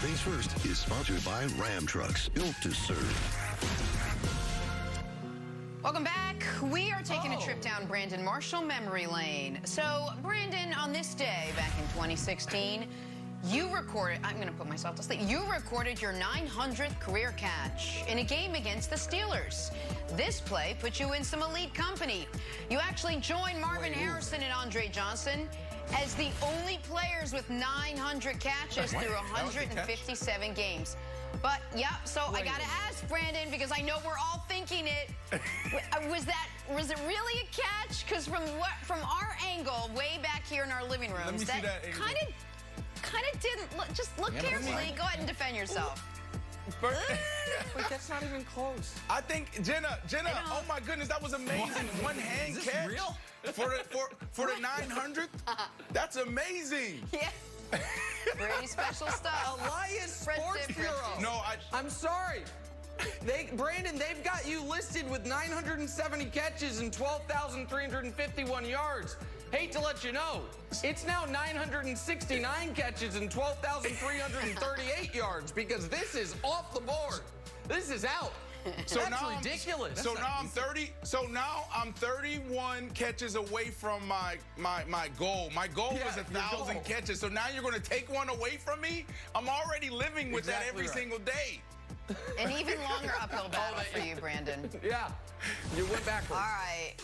Things First is sponsored by Ram Trucks, built to serve. Welcome back. We are taking a trip down Brandon Marshall memory lane. So, Brandon, on this day back in 2016, you recorded, I'm going to put myself to sleep, you recorded your 900th career catch in a game against the Steelers. This play put you in some elite company. You actually joined Marvin Harrison and Andre Johnson as the only players with 900 catches through 157 games. But, yeah, so I got to ask, Brandon, because I know we're all thinking it. Was it really a catch? Because from our angle, way back here in our living rooms, that kind of didn't look. Just look carefully. Go ahead and defend yourself. Wait, that's not even close. I think Jenna, oh my goodness, that was amazing. One hand catch. Real? For the 900th? That's amazing. Yeah. Pretty special stuff. Elias Sports Bureau. No, I'm sorry. Brandon, they've got you listed with 970 catches and 12,351 yards. Hate to let you know, it's now 969 catches and 12,338 yards because this is off the board. This is out. So That's now ridiculous. So now I'm 30. So now I'm 31 catches away from my goal. My goal was 1,000 catches. So now you're going to take one away from me? I'm already living with that every single day. An even longer uphill battle for you, Brandon. Yeah, you went backwards. All right.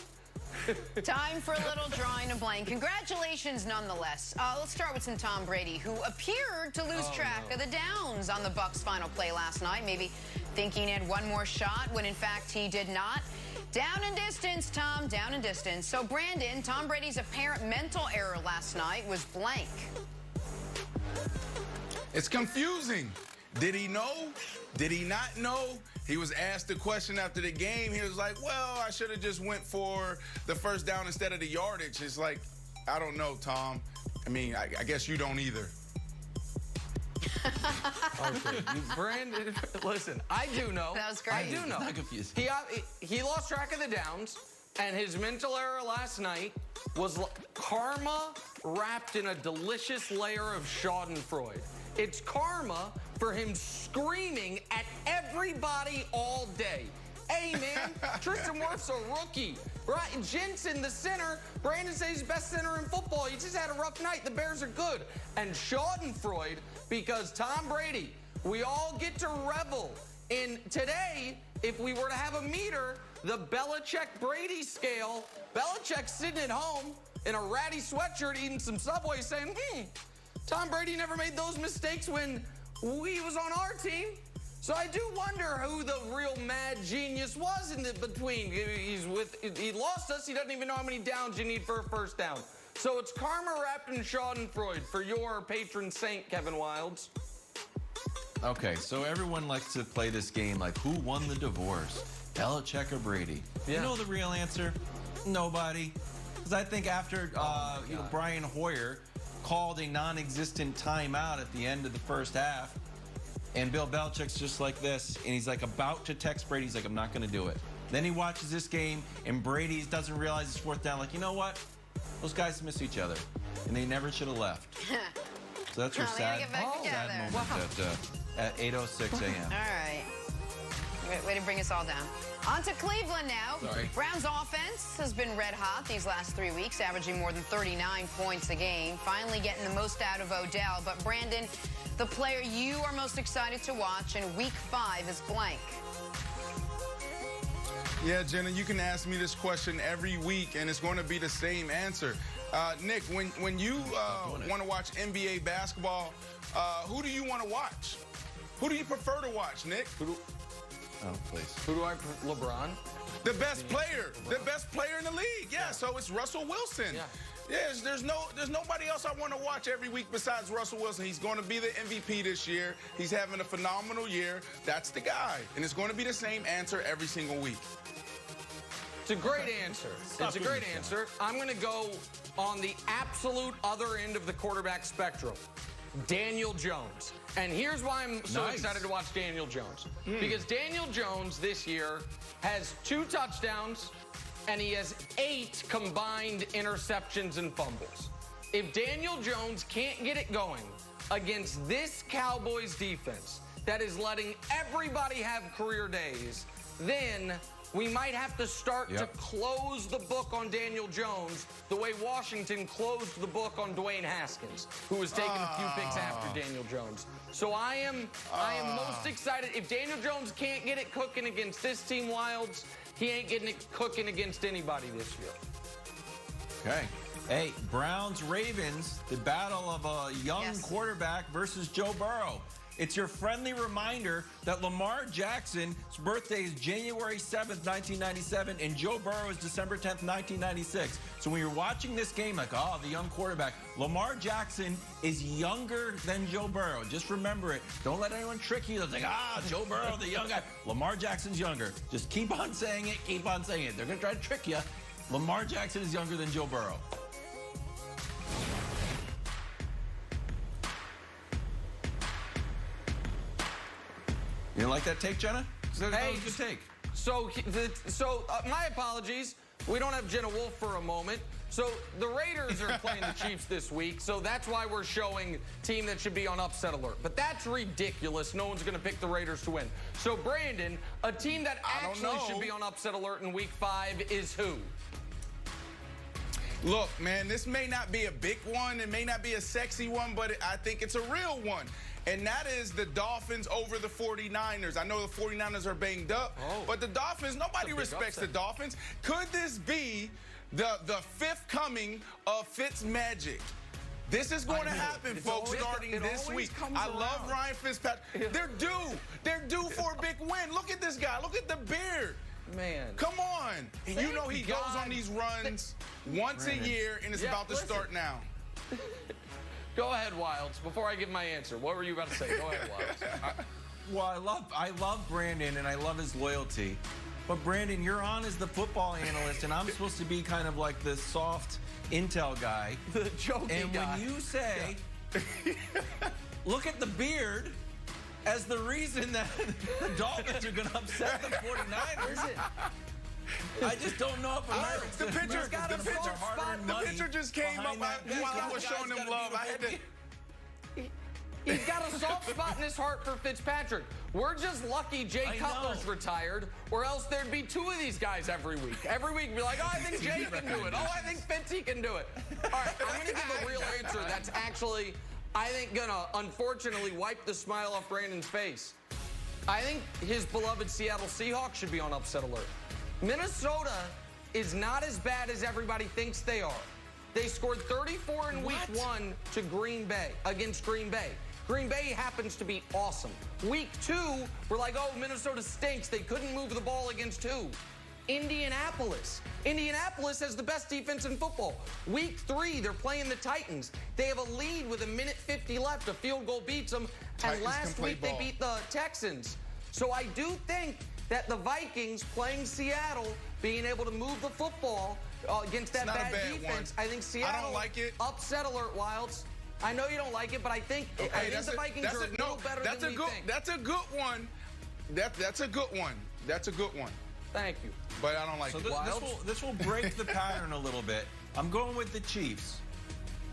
Time for a little drawing a blank. Congratulations, nonetheless. Let's start with some Tom Brady, who appeared to lose track of the downs on the Bucs' final play last night. Maybe thinking he had one more shot when, in fact, he did not. Down in distance, Tom, down in distance. So, Brandon, Tom Brady's apparent mental error last night was blank. It's confusing. Did he know? Did he not know? He was asked the question after the game. He was like, well, I should have just went for the first down instead of the yardage. It's like, I don't know, Tom. I mean, I guess you don't either. Okay, Brandon, listen, I do know. That was great. I do know. I'm not confused. He lost track of the downs, and his mental error last night was karma wrapped in a delicious layer of schadenfreude. It's karma for him screaming at everybody all day. Hey, man, Tristan Wirf's a rookie. Right? Jensen, the center, Brandon says he's best center in football. He just had a rough night. The Bears are good. And schadenfreude because Tom Brady, we all get to revel in today, if we were to have a meter, the Belichick-Brady scale. Belichick's sitting at home in a ratty sweatshirt eating some Subway saying, Tom Brady never made those mistakes when he was on our team. So I do wonder who the real mad genius was in the between. He lost us. He doesn't even know how many downs you need for a first down. So it's karma wrapped in schadenfreude for your patron saint, Kevin Wildes. Okay, so everyone likes to play this game like, who won the divorce? Belichick or Brady? Yeah. You know the real answer? Nobody. Because I think after Brian Hoyer called a non-existent timeout at the end of the first half, and Bill Belichick's just like this, and he's like about to text Brady. He's like, I'm not going to do it. Then he watches this game, and Brady doesn't realize it's fourth down. Like, you know what? Those guys miss each other, and they never should have left. So that's your sad moment at 8:06 a.m. All right. Way to bring us all down. On to Cleveland now. Sorry. Browns offense has been red hot these last 3 weeks, averaging more than 39 points a game. Finally getting the most out of Odell. But, Brandon, the player you are most excited to watch in Week 5 is blank. Yeah, Jenna, you can ask me this question every week, and it's going to be the same answer. Nick, when you want to watch NBA basketball, who do you want to watch? Who do you prefer to watch, Nick? Oh, please. Who do I prefer? LeBron? The best player. The best player in the league. Yeah, so it's Russell Wilson. Yeah. Yes, there's nobody else I want to watch every week besides Russell Wilson. He's going to be the MVP this year. He's having a phenomenal year. That's the guy. And it's going to be the same answer every single week. It's a great answer. It's a great answer. I'm going to go on the absolute other end of the quarterback spectrum. Daniel Jones. And here's why I'm so excited to watch Daniel Jones. Because Daniel Jones this year has 2 touchdowns and he has 8 combined interceptions and fumbles. If Daniel Jones can't get it going, against this Cowboys defense that is letting everybody have career days, then we might have to start to close the book on Daniel Jones the way Washington closed the book on Dwayne Haskins, who was taking a few picks after Daniel Jones. So I am most excited. If Daniel Jones can't get it cooking against this team, Wilds, he ain't getting it cooking against anybody this year. Okay. Hey, Browns-Ravens, the battle of a young quarterback versus Joe Burrow. It's your friendly reminder that Lamar Jackson's birthday is January 7th, 1997, and Joe Burrow is December 10th, 1996. So when you're watching this game, like, oh, the young quarterback, Lamar Jackson is younger than Joe Burrow. Just remember it. Don't let anyone trick you. It's like, Joe Burrow, the young guy. Lamar Jackson's younger. Just keep on saying it, keep on saying it. They're going to try to trick you. Lamar Jackson is younger than Joe Burrow. You didn't like that take, Jenna? That was a good take. So my apologies. We don't have Jenna Wolf for a moment. So the Raiders are playing the Chiefs this week, so that's why we're showing team that should be on upset alert. But that's ridiculous. No one's going to pick the Raiders to win. So, Brandon, a team that actually should be on upset alert in Week 5 is who? Look, man, this may not be a big one. It may not be a sexy one, but I think it's a real one. And that is the Dolphins over the 49ers. I know the 49ers are banged up, but the Dolphins, nobody respects the Dolphins. Could this be the fifth coming of Fitzmagic? This is going to happen, folks, starting this week. I love Ryan Fitzpatrick. They're due. They're due for a big win. Look at this guy. Look at the beard. Man. Come on. You know he goes on these runs once a year, and it's about to start now. Go ahead, Wilds. Before I give my answer, what were you about to say? Go ahead, Wilds. Well, I love Brandon, and I love his loyalty. But, Brandon, you're on as the football analyst, and I'm supposed to be kind of like the soft intel guy. The jokey guy. And when you say, look at the beard as the reason that the Dolphins are going to upset the 49ers, I just don't know if The picture just came up while I was showing them love. I had to. He's got a soft spot in his heart for Fitzpatrick. We're just lucky Jay Cutler's retired, or else there'd be two of these guys every week. Every week, be like, oh, I think Jay can do it. Oh, I think Fitzy can do it. All right, I'm going to give a real answer that's actually, I think, going to unfortunately wipe the smile off Brandon's face. I think his beloved Seattle Seahawks should be on upset alert. Minnesota is not as bad as everybody thinks they are. They scored 34 in Week 1 to Green Bay, against Green Bay. Green Bay happens to be awesome. Week 2, we're like, oh, Minnesota stinks. They couldn't move the ball against who? Indianapolis. Indianapolis has the best defense in football. Week 3, they're playing the Titans. They have a lead with 1:50 left. A field goal beats them. And last week, they beat the Texans. So I do think that the Vikings playing Seattle, being able to move the football against that bad defense, I think Seattle, I don't like it. Upset alert, Wilds. I know you don't like it, but I think the Vikings are a little better than we think. That's a good one. That's a good one. That's a good one. Thank you. But I don't like it. This will break the pattern a little bit. I'm going with the Chiefs.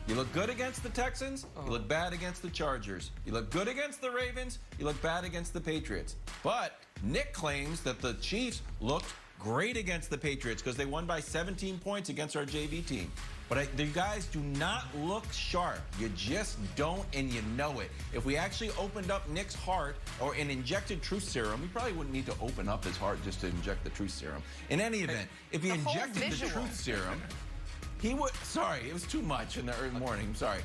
You look good against the Texans, you look bad against the Chargers. You look good against the Ravens, you look bad against the Patriots. But Nick claims that the Chiefs looked great against the Patriots because they won by 17 points against our JV team. But the guys do not look sharp. You just don't, and you know it. If we actually opened up Nick's heart and injected truth serum, we probably wouldn't need to open up his heart just to inject the truth serum. In any event, if he injected the truth serum, he would. Sorry, it was too much in the early morning. Sorry.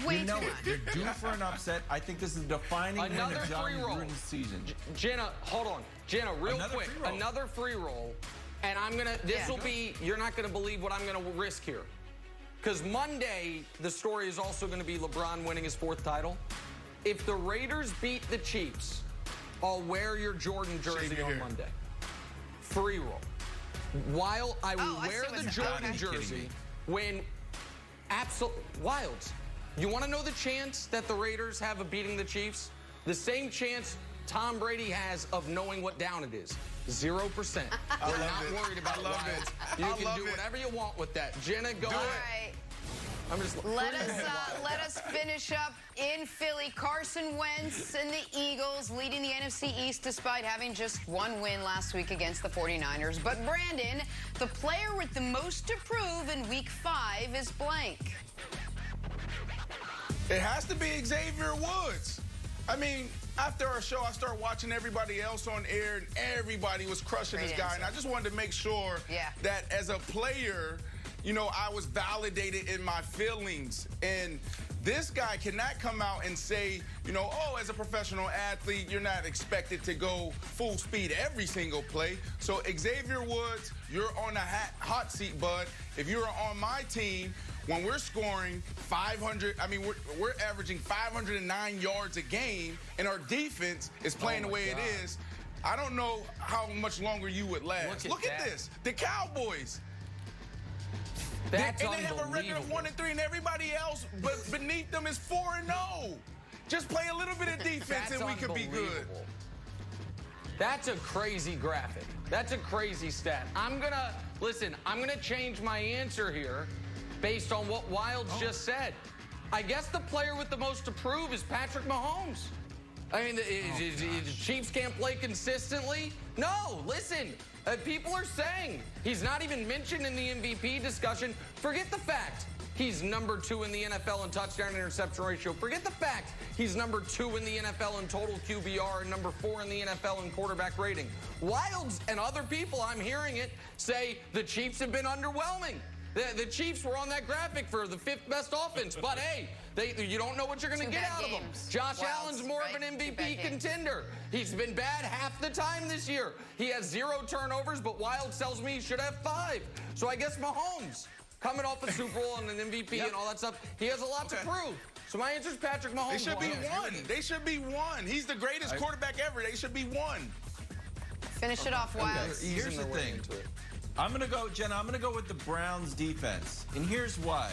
You know it. They're due for an upset. I think this is a defining win of John Gruden's season. Jenna, hold on. Jenna, real quick. Another free roll. And I'm going to, this will be, you're not going to believe what I'm going to risk here. Because Monday, the story is also going to be LeBron winning his 4th title. If the Raiders beat the Chiefs, I'll wear your Jordan jersey on Monday. Free roll. While I will wear the Jordan jersey when Wilds. You want to know the chance that the Raiders have of beating the Chiefs? The same chance Tom Brady has of knowing what down it is. 0%. We're not worried about it, Wilds. You can do whatever you want with that. Jenna, go ahead. I'm just Let us finish up in Philly. Carson Wentz and the Eagles leading the NFC East despite having just one win last week against the 49ers. But Brandon, the player with the most to prove in Week 5 is blank. It has to be Xavier Woods. I mean, after our show, I started watching everybody else on air, and everybody was crushing Great this guy. answer. And I just wanted to make sure that as a player, you know, I was validated in my feelings. And this guy cannot come out and say, you know, oh, as a professional athlete, you're not expected to go full speed every single play. So Xavier Woods, you're on the hot seat, bud. If you're on my team, when we're scoring 500, I mean, we're averaging 509 yards a game, and our defense is playing the way it is. I don't know how much longer you would last. Look at this. The Cowboys. That's and they have a record of 1-3, and everybody else but beneath them is 4-0. Just play a little bit of defense, and we could be good. That's a crazy graphic. That's a crazy stat. I'm gonna change my answer here based on what Wildes just said. I guess the player with the most to prove is Patrick Mahomes. I mean, the Chiefs can't play consistently? No, listen. People are saying he's not even mentioned in the MVP discussion. Forget the fact he's number 2 in the NFL in touchdown interception ratio. Forget the fact he's number 2 in the NFL in total QBR and number 4 in the NFL in quarterback rating. Wildes and other people, I'm hearing it, say the Chiefs have been underwhelming. The Chiefs were on that graphic for the 5th best offense, but hey, you don't know what you're going to get out of them. Josh Allen's more of an MVP contender. He's been bad half the time this year. He has 0 turnovers, but Wildes tells me he should have 5. So I guess Mahomes, coming off a Super Bowl and an MVP and all that stuff, he has a lot to prove. So my answer is Patrick Mahomes. They should be 1. They should be 1. He's the greatest quarterback ever. They should be 1. Finish it off, Wildes. Here's the thing. I'm going to go, Jenna, I'm going to go with the Browns defense. And here's why.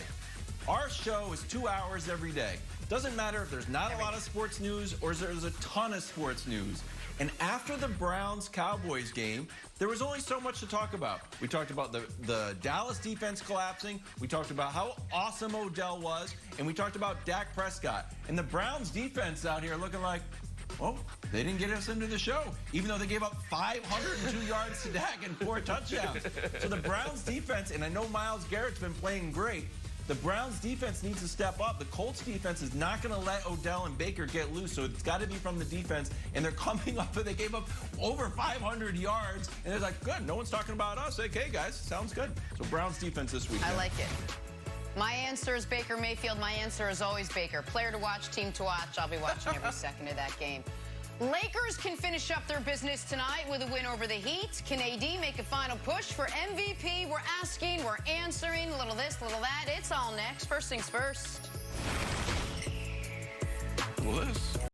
Our show is 2 hours every day. Doesn't matter if there's not a lot of sports news or there's a ton of sports news. And after the Browns-Cowboys game, there was only so much to talk about. We talked about the Dallas defense collapsing. We talked about how awesome Odell was. And we talked about Dak Prescott. And the Browns defense out here looking like, well, they didn't get us into the show, even though they gave up 502 yards to Dak and 4 touchdowns. So the Browns defense, and I know Myles Garrett's been playing great, the Browns defense needs to step up. The Colts defense is not going to let Odell and Baker get loose, so it's got to be from the defense. And they're coming up, they gave up over 500 yards, and they're like, good, no one's talking about us. Like, hey, guys, sounds good. So Browns defense this week. I like it. My answer is Baker Mayfield. My answer is always Baker. Player to watch, team to watch. I'll be watching every second of that game. Lakers can finish up their business tonight with a win over the Heat. Can AD make a final push for MVP? We're asking, we're answering, a little this, a little that. It's all next. First things first. Well, this.